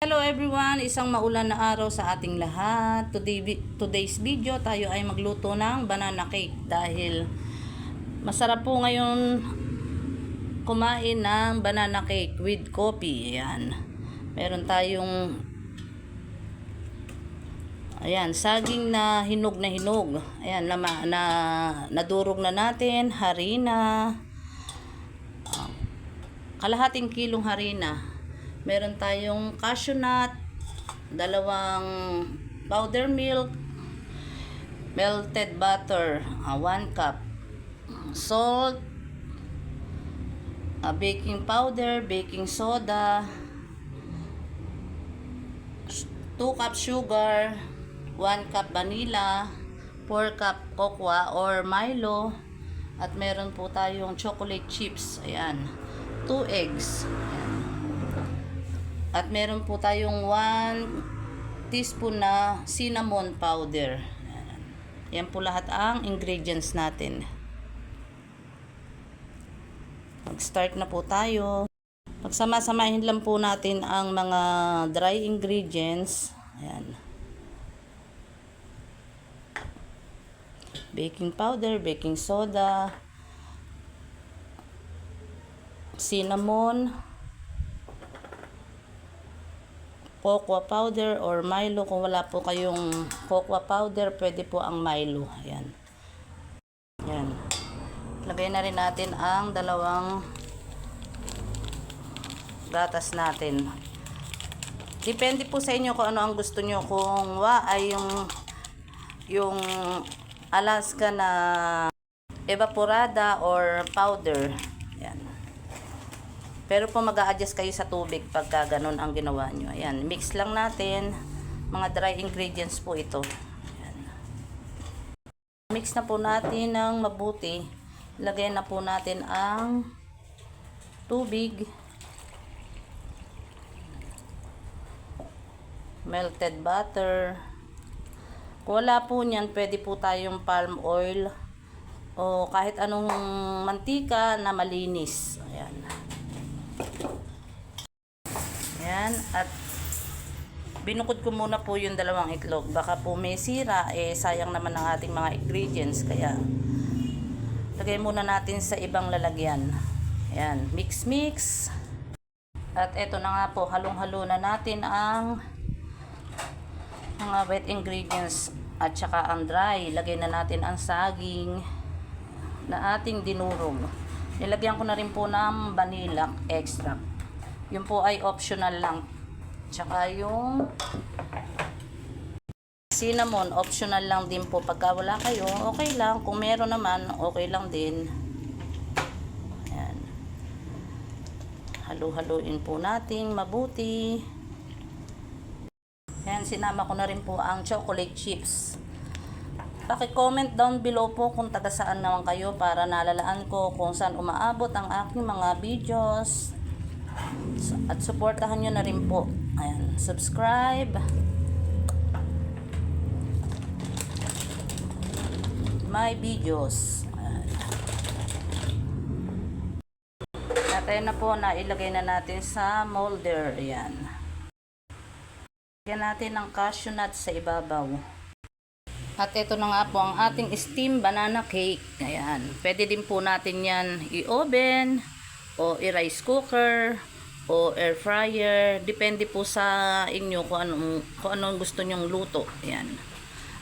Hello everyone, isang maulan na araw sa ating lahat. Today's video tayo ay magluto ng banana cake dahil masarap po ngayon kumain ng banana cake with coffee. Ayan. Meron tayong saging na hinog. Ayan, nadurog na natin, harina. Kalahating kilong harina. Meron tayong cashew nut, 2 powder milk, melted butter, 1 cup, salt, baking powder, baking soda, 2 cup sugar, 1 cup vanilla, 4 cup cocoa or Milo, at meron po tayong chocolate chips. Ayan, 2 eggs. Ayan. At meron po tayong 1 teaspoon na cinnamon powder. Yan po lahat ang ingredients natin. Mag-start na po tayo. Pagsama-samahin lang po natin ang mga dry ingredients. Ayan. Baking powder, baking soda, cinnamon, cocoa powder or Milo. Kung wala po kayong cocoa powder, pwede po ang Milo. Ayan. Ayan. Lagay na rin natin ang 2 gatas natin. Depende po sa inyo kung ano ang gusto nyo. Kung ay yung Alaska na evaporada or powder. Ayan. Pero po mag-a-adjust kayo sa tubig pagka ganun ang ginawa nyo. Ayan, mix lang natin. Mga dry ingredients po ito. Ayan. Mix na po natin ng mabuti. Lagay na po natin ang tubig. Melted butter. Kung wala po niyan, pwede po tayong palm oil o kahit anong mantika na malinis. Ayan. Ayan, at binukod ko muna po yung 2 itlog. Baka po may sira, sayang naman ang ating mga ingredients. Kaya, lagay muna natin sa ibang lalagyan. Ayan, mix. At eto na nga po, halong-halo na natin ang mga wet ingredients at saka ang dry. Lagay na natin ang saging na ating dinurog. Nilagyan ko na rin po ng vanilla extract. Yun po ay optional lang. Tsaka yung cinnamon, optional lang din po. Pagka wala kayo, okay lang. Kung meron naman, okay lang din. Ayan. Halo-haloin po natin mabuti. Ayan, sinama ko na rin po ang chocolate chips. Paki-comment down below po kung taga saan naman kayo para nalalaan ko kung saan umaabot ang aking mga videos. At supportahan nyo na rin po. Ayan, subscribe. My videos. Natay na po na ilagay na natin sa molder. Ayan. Lagyan natin ng cashew nuts sa ibabaw. At ito na nga po ang ating steam banana cake. Ayan. Pwede din po natin yan i-oven o i-rice cooker o air fryer. Depende po sa inyo kung anong gusto nyong luto. Ayan.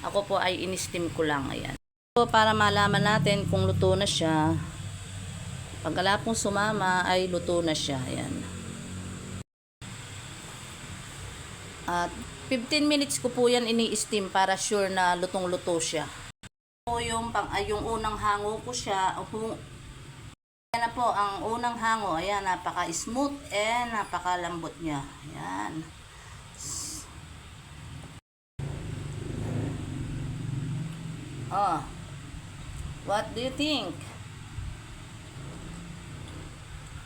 Ako po ay in-steam ko lang. Ayan. So, para malaman natin kung luto na siya. Pag wala pong sumama ay luto na siya. Ayan. At 15 minutes ko po yan ini-steam para sure na lutong-luto siya. So, yung unang hango ko siya. Ayan na po ang unang hango. Ayan, napaka-smooth and napaka-lambot niya. Ayan. Oh. What do you think?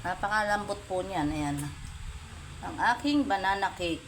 Napaka-lambot po niyan. Ayan. Ang aking banana cake.